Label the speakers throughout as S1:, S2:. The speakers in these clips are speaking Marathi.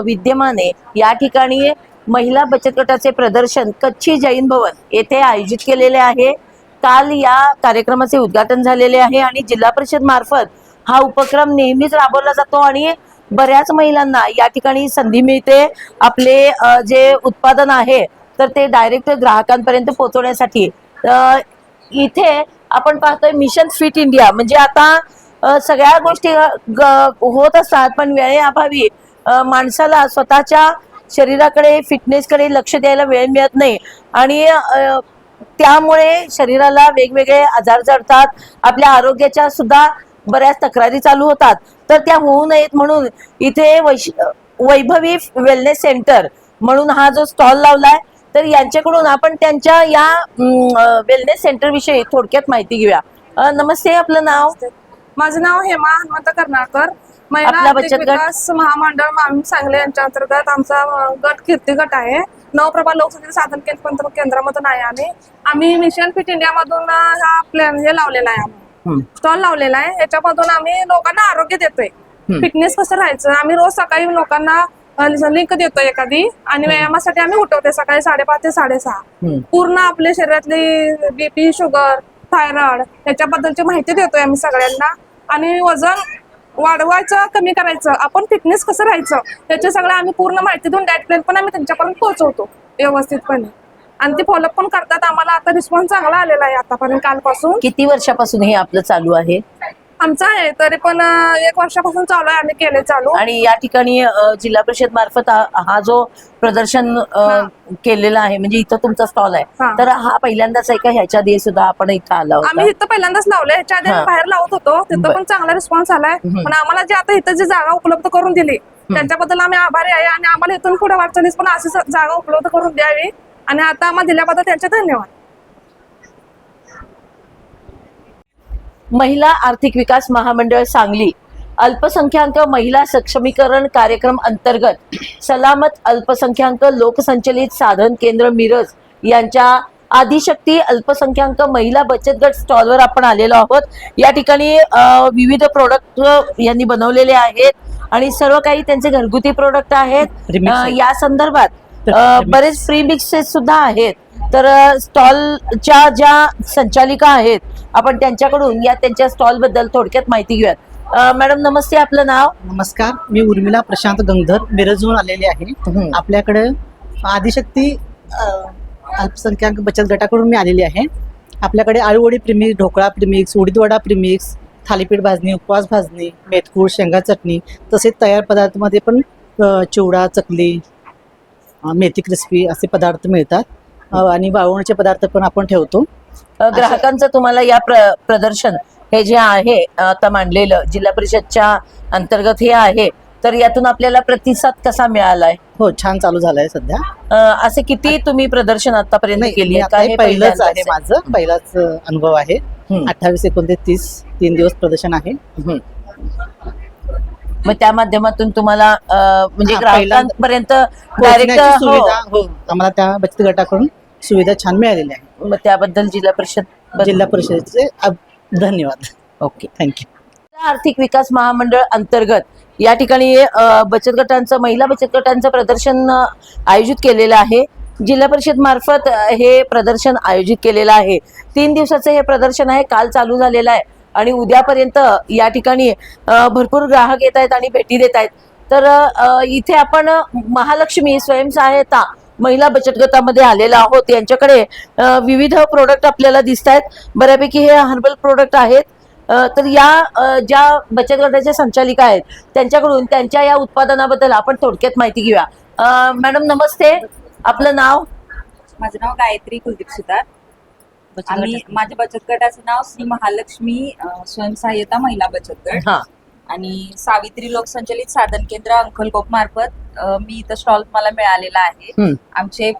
S1: विद्यमान आहे। या ठिकाणी महिला बचत गटाचे प्रदर्शन कच्ची जैन भवन येथे आयोजित केलेले आहे। काल या कार्यक्रमाचे उद्घाटन झालेले आहे आणि जिल्हा परिषद मार्फत हा उपक्रम नेहमीच राबवला जातो आणि बऱ्याच महिलांना या ठिकाणी संधी मिळते आपले जे उत्पादन आहे तर ते डायरेक्ट ग्राहकांपर्यंत पोहोचवण्यासाठी। इथे आपण पाहतोय मिशन फिट इंडिया, म्हणजे आता सगळ्या गोष्टी होत असतात पण वेळेअभावी माणसाला स्वतःच्या शरीराकडे फिटनेसकडे लक्ष द्यायला वेळ मिळत नाही आणि त्यामुळे शरीराला वेगवेगळे आजार जडतात, आपल्या आरोग्याच्या सुद्धा बऱ्याच तक्रारी चालू होतात। तर त्या होऊ नयेत म्हणून इथे वैभवी वेलनेस सेंटर म्हणून हा जो स्टॉल लावलाय तर यांच्याकडून आपण त्यांच्या या वेलनेस सेंटर विषयी थोडक्यात माहिती घेऊया। नमस्ते, आपलं नाव?
S2: माझं नाव हेमा हनुमंत कर्नाळकर, महिला आर्थिक विकास महामंडळ मामी सांगली यांच्या अंतर्गत आमचा गट कीर्ती गट आहे। नवप्रभा लोकसंख्या साधन केंद्रामधून आहे। आम्ही मिशन फिट इंडिया मधून हा प्लॅन हे लावलेला आहे, आम्ही स्टॉल लावलेला आहे। याच्यामधून आम्ही लोकांना आरोग्य देतोय, फिटनेस कसं राहायचं। आम्ही रोज सकाळी लोकांना लिंक देतोय एखादी आणि व्यायामासाठी आम्ही उठवते सकाळी 5:30 ते 6:30। पूर्ण आपल्या शरीरातली बीपी, शुगर, थायरॉइड याच्याबद्दलची माहिती देतोय आम्ही सगळ्यांना। आणि वजन वाढवायचं, कमी करायचं, आपण फिटनेस कसं राहायचं त्याचे सगळं आम्ही पूर्ण माहिती देऊन डाएट प्लॅन पण आम्ही त्यांच्यापर्यंत पोहोचवतो व्यवस्थितपणे आणि ते फॉलोअप पण करतात। आम्हाला आता रिस्पॉन्स चांगला आलेला आहे आतापर्यंत। कालपासून
S1: किती वर्षापासून हे आपलं चालू आहे?
S2: आमचा आहे तरी पण 1 वर्षापासून चालू आहे, आम्ही केले चालू।
S1: आणि या ठिकाणी जिल्हा परिषद मार्फत हा जो प्रदर्शन केलेला आहे, म्हणजे इथं तुमचा स्टॉल आहे तर हा पहिल्यांदाच आहे का? ह्याच्या आधी सुद्धा आपण इथं आला होता?
S2: आम्ही इथं पहिल्यांदाच लावलंय, ह्याच्या आधी बाहेर लावत होतो, तिथं पण चांगला रिस्पॉन्स आलाय। पण आम्हाला जे आता इथं जी जागा उपलब्ध करून दिली त्यांच्याबद्दल आम्ही आभारी आहे आणि आम्हाला इथून पुढे वाटचालीस पण अशी जागा उपलब्ध करून द्यावी आणि आता आम्हाला दिल्याबद्दल त्यांचे धन्यवाद।
S1: महिला आर्थिक विकास महामंडळ सांगली अल्पसंख्याक महिला सक्षमीकरण कार्यक्रम अंतर्गत सलामत अल्पसंख्याक लोकसंचलित साधन केंद्र मिरज यांच्या आदिशक्ती अल्पसंख्याक महिला बचत गट स्टॉलवर आपण आलेलो आहोत। या ठिकाणी विविध प्रोडक्ट यांनी बनवलेले आहेत आणि सर्व काही त्यांचे घरगुती प्रोडक्ट आहेत। या संदर्भात बरेच फ्री मिक्सेस सुद्धा आहेत। तर स्टॉलच्या ज्या संचालिका आहेत आपण त्यांच्याकडून या त्यांच्या स्टॉल बद्दल थोडक्यात माहिती घेऊयात। मॅडम नमस्ते, आपलं नाव?
S3: नमस्कार, मी उर्मिला प्रशांत गंगधर मिरजहून आलेली आहे। आपल्याकडे आदिशक्ती अल्पसंख्याक बचत गटाकडून मी आलेली आहे। आपल्याकडे aluvadi premix, dhokla premix, udidvada premix, thalipeeth भाजणी, उपवास भाजणी, मेथकूळ, शेंगा चटणी, तसेच तयार पदार्थामध्ये पण चिवडा, चकली, मेथी क्रिस्पी असे पदार्थ मिळतात आणि वाळवणीचे पदार्थ पण आपण ठेवतो।
S1: ग्राहकांचं तुम्हाला या प्रदर्शन हे जे आहे आता मांडलेलं जिल्हा परिषदच्या अंतर्गत हे आहे तर यातून आपल्याला प्रतिसाद कसा मिळालाय?
S3: हो, छान चालू झालाय सध्या।
S1: असे किती तुम्ही प्रदर्शन आतापर्यंत केली?
S3: पहिलंच आहे माझं, पहिलाच अनुभव आहे। 28, 29, 30 3 दिवस प्रदर्शन आहे।
S1: मग त्या माध्यमातून तुम्हाला म्हणजे ग्राहकांपर्यंत डायरेक्ट
S3: आम्हाला त्या बचत गटाकडून सुविधा छान मिळालेली आहे।
S1: मग त्याबद्दल जिल्हा परिषदेचे
S3: धन्यवाद।
S1: Okay,
S3: thank you.
S1: आर्थिक विकास महामंडळ अंतर्गत या ठिकाणी बचत गटांचं, महिला बचत गटांचं प्रदर्शन आयोजित केलेलं आहे। जिल्हा परिषद मार्फत हे प्रदर्शन आयोजित केलेलं आहे। 3 दिवसाचं हे प्रदर्शन आहे, काल चालू झालेलं आहे आणि उद्यापर्यंत या ठिकाणी भरपूर ग्राहक येत आहेत आणि भेटी देत आहेत। तर इथे आपण महालक्ष्मी स्वयंसहायता महिला बचत गटामध्ये आलेला आहोत। यांच्याकडे विविध प्रोडक्ट आपल्याला दिसत आहेत, बऱ्यापैकी हे हर्बल प्रोडक्ट आहेत। तर या ज्या बचत गटाच्या संचालिका आहेत त्यांच्याकडून त्यांच्या या उत्पादनाबद्दल आपण थोडक्यात माहिती घेऊया। मॅडम नमस्ते, आपलं नाव?
S4: माझं नाव गायत्री कुलदीप सुतार। माझ्या बचत गटाचं नाव श्री महालक्ष्मी स्वयंसहाय्यता महिला बचत गट आणि सावित्री लोकसंचलित साधन केंद्र अंकलकोप मार्फत मी इथं स्टॉल मला मिळालेला आहे। आमचे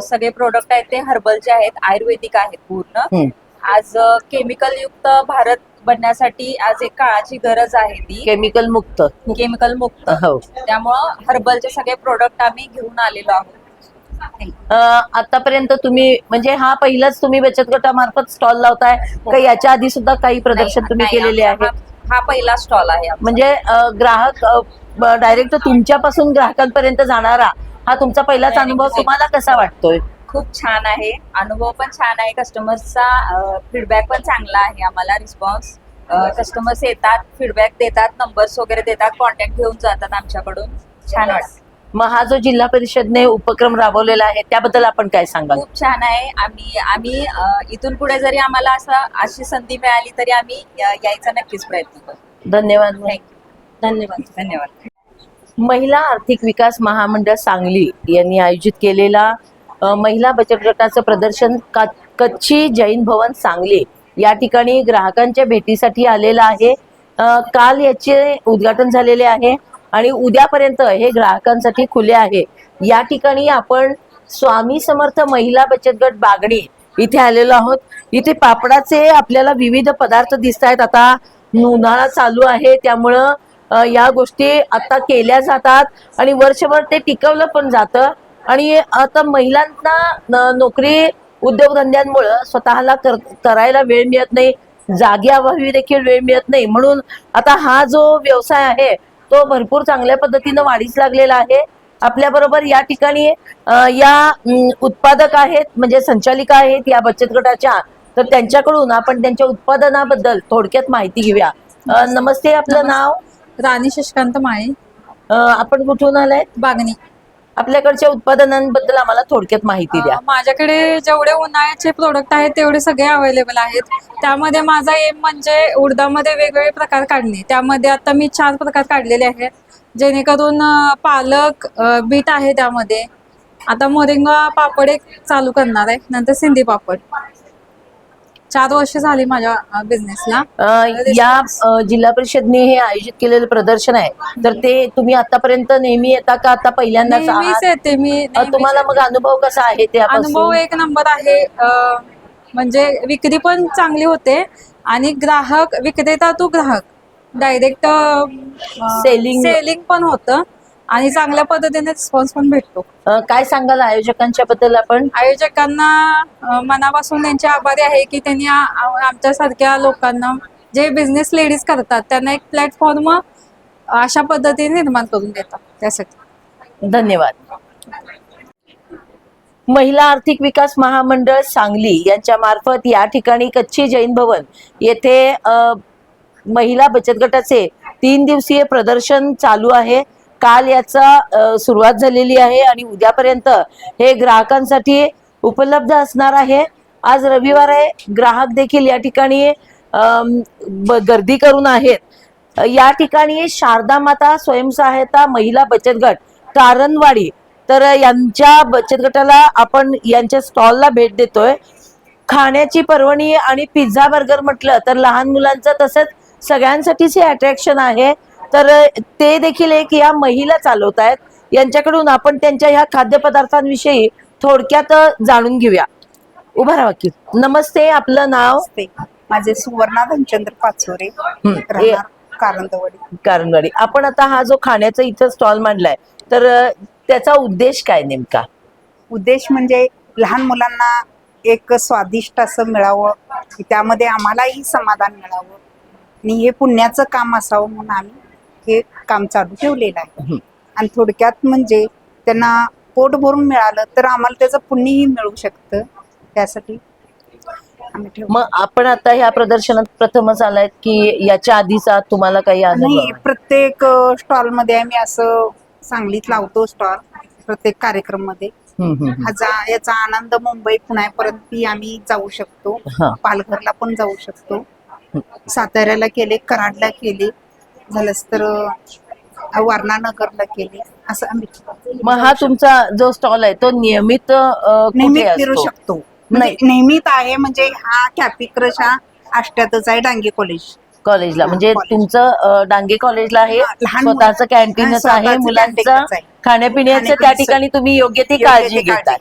S4: सगळे प्रोडक्ट आहेत ते हर्बलचे आहेत, आयुर्वेदिक आहेत पूर्ण। आज केमिकल युक्त भारत बनण्यासाठी आज एक काळाची गरज आहे, ती केमिकल मुक्त। त्यामुळं हर्बलचे सगळे प्रोडक्ट आम्ही घेऊन आलेलो आहोत।
S1: आतापर्यंत तुम्ही म्हणजे हा पहिलाच तुम्ही बचत गटामार्फत स्टॉल लावताय का? याच्या आधी सुद्धा काही प्रदर्शन तुम्ही केलेले आहे?
S4: हा पहिला स्टॉल आहे आमचा.
S1: म्हणजे ग्राहक डायरेक्ट तुमच्यापासून ग्राहकांपर्यंत जाणारा हा तुमचा पहिलाच अनुभव. तुम्हाला कसा वाटतोय?
S4: खूप छान आहे, अनुभव पण छान आहे. कस्टमर्सचा फीडबॅक पण चांगला आहे आम्हाला. रिस्पॉन्स कस्टमर्स येतात, फीडबॅक देतात, नंबर्स वगैरे देतात, कॉन्टॅक्ट घेऊन जातात आमच्याकडून. छान वाटतं.
S1: मग हा जो जिल्हा परिषदने उपक्रम राबवलेला आहे त्याबद्दल आपण काय सांगाल?
S4: खूप छान आहे. आम्ही इथून पुढे जरी आम्हाला अशी संधी मिळाली तरी आम्ही यायचा नक्कीच प्रयत्न करू.
S1: धन्यवाद.
S4: थँक्यू. धन्यवाद.
S1: महिला आर्थिक विकास महामंडळ सांगली यांनी आयोजित केलेला महिला बचत गटाचं प्रदर्शन कच्ची जैन भवन सांगली या ठिकाणी ग्राहकांच्या भेटीसाठी आलेलं आहे. काल याचे उद्घाटन झालेले आहे आणि उद्यापर्यंत हे ग्राहकांसाठी खुले आहे. या ठिकाणी आपण स्वामी समर्थ महिला बचत गट बागणी इथे आलेलो आहोत. इथे पापडाचे आपल्याला विविध पदार्थ दिसत आहेत. आता उन्हाळा चालू आहे त्यामुळं या गोष्टी आता केल्या जातात आणि वर्षभर ते टिकवलं पण जातं. आणि आता महिलांना नोकरी उद्योगधंद्यांमुळं स्वतःला करायला वेळ मिळत नाही, जागी अभावी देखील वेळ मिळत नाही. म्हणून आता हा जो व्यवसाय आहे तो भरपूर चांगल्या पद्धतीनं वाढीस लागलेला आहे. आपल्या बरोबर या ठिकाणी या उत्पादक आहेत, म्हणजे संचालिका आहेत या बचत गटाच्या. तर त्यांच्याकडून आपण त्यांच्या उत्पादनाबद्दल थोडक्यात माहिती घेऊया. नमस्ते, आपलं नाव?
S5: राणी शशिकांत माळे,
S1: आपण कुठून आलाय?
S5: बागणी.
S1: आपल्याकडच्या उत्पादनांबद्दल आम्हाला थोडक्यात माहिती द्या.
S5: माझ्याकडे जेवढे उन्हाळ्याचे प्रोडक्ट आहेत तेवढे सगळे अवेलेबल आहेत. त्यामध्ये माझा एम म्हणजे उडदामध्ये वेगवेगळे प्रकार काढणे. त्यामध्ये आता मी 4 प्रकार काढलेले आहेत, जेणेकरून पालक, बीट आहे त्यामध्ये. आता मोरिंगा पापड एक चालू करणार आहे, नंतर सिंधी पापड. 4 वर्ष झाली माझ्या बिझनेसला.
S1: या जिल्हा परिषदने हे आयोजित केलेलं प्रदर्शन आहे, तर ते तुम्ही आतापर्यंत नेहमी येता का आता पहिल्यांदाच
S5: नेहमीच
S1: आहात?
S5: येते मी.
S1: तुम्हाला मग अनुभव कसा आहे त्यापासून?
S5: अनुभव एक नंबर आहे. म्हणजे विक्री पण चांगली होते आणि ग्राहक विक्रेता टू ग्राहक डायरेक्ट सेलिंग पण होतं आणि चांगल्या पद्धतीने रिस्पॉन्स पण भेटतो.
S1: काय सांगाल आयोजकांच्या बद्दल आपण?
S5: आयोजकांना मनापासून त्यांचे आभारी आहे की त्यांनी आमच्यासारख्या लोकांना, जे बिझनेस लेडीज करतात, त्यांना एक प्लॅटफॉर्म अशा पद्धतीने निर्माण करून देतात. त्यासाठी
S1: धन्यवाद. महिला आर्थिक विकास महामंडळ सांगली यांच्या मार्फत या ठिकाणी कच्ची जैन भवन येथे महिला बचत गटाचे 3 दिवसीय प्रदर्शन चालू आहे. काल याचा सुरुवात झालेली आहे आणि उद्यापर्यंत हे ग्राहकांसाठी उपलब्ध असणार आहे. आज रविवार आहे, ग्राहक देखील या ठिकाणी गर्दी करून आहेत. या ठिकाणी शारदा माता स्वयंसहायता महिला बचत गट कारणवाडी, तर यांच्या बचत गटाला आपण यांच्या स्टॉलला भेट देतोय. खाण्याची पर्वणी आणि पिझ्झा बर्गर म्हटलं तर लहान मुलांचं तसंच सगळ्यांसाठीच हे अट्रॅक्शन आहे. तर ते देखील एक या महिला चालवत आहेत. यांच्याकडून आपण त्यांच्या ह्या खाद्यपदार्थांविषयी थोडक्यात जाणून घेऊया. उभा राहा की. नमस्ते, आपलं नाव?
S6: माझे सुवर्णा धनचंद्र पाचोरे,
S1: कारणवाडी. आपण आता हा जो खाण्याचा इथं स्टॉल मांडलाय, तर त्याचा उद्देश काय नेमका?
S6: उद्देश म्हणजे लहान मुलांना एक स्वादिष्ट असं मिळावं, त्यामध्ये आम्हालाही समाधान मिळावं आणि हे पुण्याचं काम असावं म्हणून आम्ही हे काम चालू ठेवलेलं आहे. आणि थोडक्यात म्हणजे त्यांना पोट भरून मिळालं तर आम्हाला त्याचं पुण्यही मिळू शकतं, त्यासाठी आम्ही ठेवलं.
S1: मग आपण आता ह्या प्रदर्शनात प्रथमच आलाय की याच्या आधीचा तुम्हाला काही अनुभव?
S6: नाही, प्रत्येक स्टॉल मध्ये आम्ही असं सांगलीत लावतो स्टॉल, प्रत्येक कार्यक्रम मध्ये. याचा आनंद मुंबई पुण्यापर्यंत आम्ही जाऊ शकतो, पालघरला पण जाऊ शकतो, साताऱ्याला केले, कराडला केले, झालंच तर वारणानगरला केले, असं आम्ही.
S1: मग हा तुमचा जो स्टॉल आहे तो नियमित
S6: फिरू शकतो? नाही, नेहमीत आहे. म्हणजे हा कॅफे क्रश हा आष्ट्यातच आहे, डांगे
S1: कॉलेजला. म्हणजे तुमचं डांगे कॉलेजला आहे, स्वतःचं कॅन्टीनच आहे, मुलांचं खाण्यापिण्याचं त्या ठिकाणी तुम्ही योग्य ती काळजी घेता.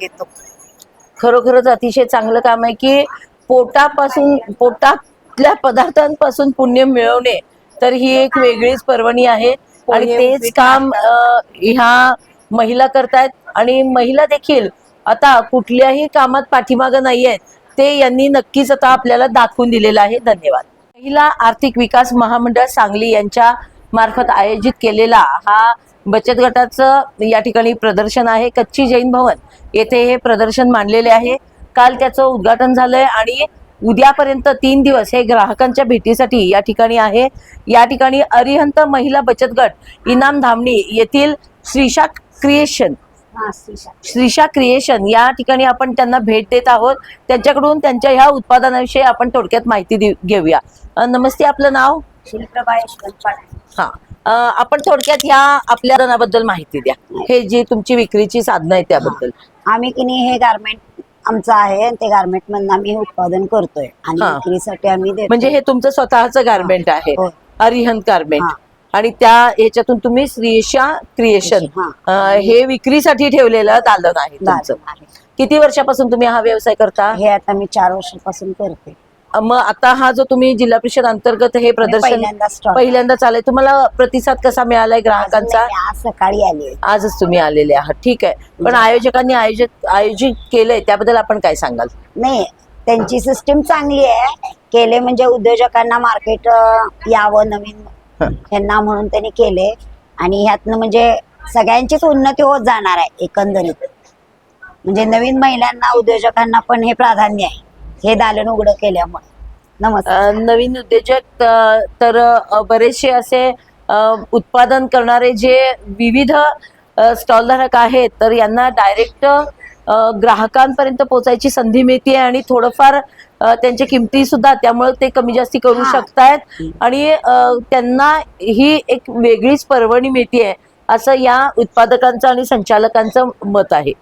S1: खरोखरच अतिशय चांगलं काम आहे की पोटातल्या पदार्थांपासून पुण्य मिळवणे, तर ही एक वेगळीच पर्वणी आहे. आणि तेच काम ह्या महिला करतायत. आणि महिला देखील आता कुठल्याही कामात पाठीमागं नाहीयेत, ते यांनी नक्कीच आता आपल्याला दाखवून दिलेलं आहे. धन्यवाद. महिला आर्थिक विकास महामंडळ सांगली यांच्या मार्फत आयोजित केलेला हा बचत गटाचं या ठिकाणी प्रदर्शन आहे. कच्ची जैन भवन येथे हे प्रदर्शन मांडलेले आहे. काल त्याचं उद्घाटन झालंय आणि उद्यापर्यंत 3 दिवस हे ग्राहकांच्या भेटीसाठी या ठिकाणी आहे. या ठिकाणी अरिहंत महिला बचत गट इनाम धामणी येथील श्रीशा क्रिएशन या ठिकाणी आपण त्यांना भेट देत आहोत. त्यांच्याकडून त्यांच्या ह्या उत्पादनाविषयी आपण थोडक्यात माहिती घेऊया. नमस्ते, आपलं नाव?
S7: शिल्प्रभा यशवंत पाटील.
S1: हा, आपण थोडक्यात ह्या आपल्या उत्पादनाबद्दल माहिती द्या. हे जी तुमची विक्रीची साधनं आहे त्याबद्दल.
S7: आम्ही की नाही हे गारमेंट आमचं आहे आणि ते गारमेंट मधून आम्ही हे उत्पादन करतोय आणि
S1: हा.
S7: विक्रीसाठी आम्ही देतो.
S1: म्हणजे हे तुमचं स्वतःचं गारमेंट आहे,
S7: हो.
S1: अरिहंत गारमेंट.
S7: हा.
S1: आणि त्या ह्याच्यातून तुम्ही श्रीशा क्रिएशन
S7: हा.
S1: हे विक्रीसाठी ठेवलेलं दालन आहे तुमचं.
S7: दालन आहे.
S1: किती वर्षापासून तुम्ही हा व्यवसाय करता?
S7: हे आता मी 4 वर्षापासून करते.
S1: मग आता हा जो तुम्ही जिल्हा परिषद अंतर्गत हे प्रदर्शन
S7: पहिल्यांदा start.
S1: पहिल्यांदा चालय, तुम्हाला प्रतिसाद कसा मिळालाय ग्राहकांचा?
S7: अजून नाही, आज सकाळी आली.
S1: आजच तुम्ही आलेले आहात, ठीक आहे. पण आयोजकांनी आयोजित केलंय त्याबद्दल आपण काय सांगाल?
S7: नाही, त्यांची सिस्टीम चांगली आहे. केले म्हणजे उद्योजकांना मार्केट यावं नवीन ह्यांना म्हणून त्यांनी केले आणि ह्यातनं म्हणजे सगळ्यांचीच उन्नती होत जाणार आहे एकंदरीत. म्हणजे नवीन महिलांना उद्योजकांना पण हे प्राधान्य आहे हे दालन उघडं केल्यामुळे. नमस्कार.
S1: नवीन उद्योजक तर बरेचसे असे उत्पादन करणारे जे विविध स्टॉल धारक आहेत, तर यांना डायरेक्ट ग्राहकांपर्यंत पोहोचायची संधी मिळते आणि थोडंफार त्यांच्या किमती सुद्धा त्यामुळे ते कमी जास्ती करू शकतायत आणि त्यांना ही एक वेगळीच पर्वणी मिळते असं या उत्पादकांचं आणि संचालकांचं मत आहे.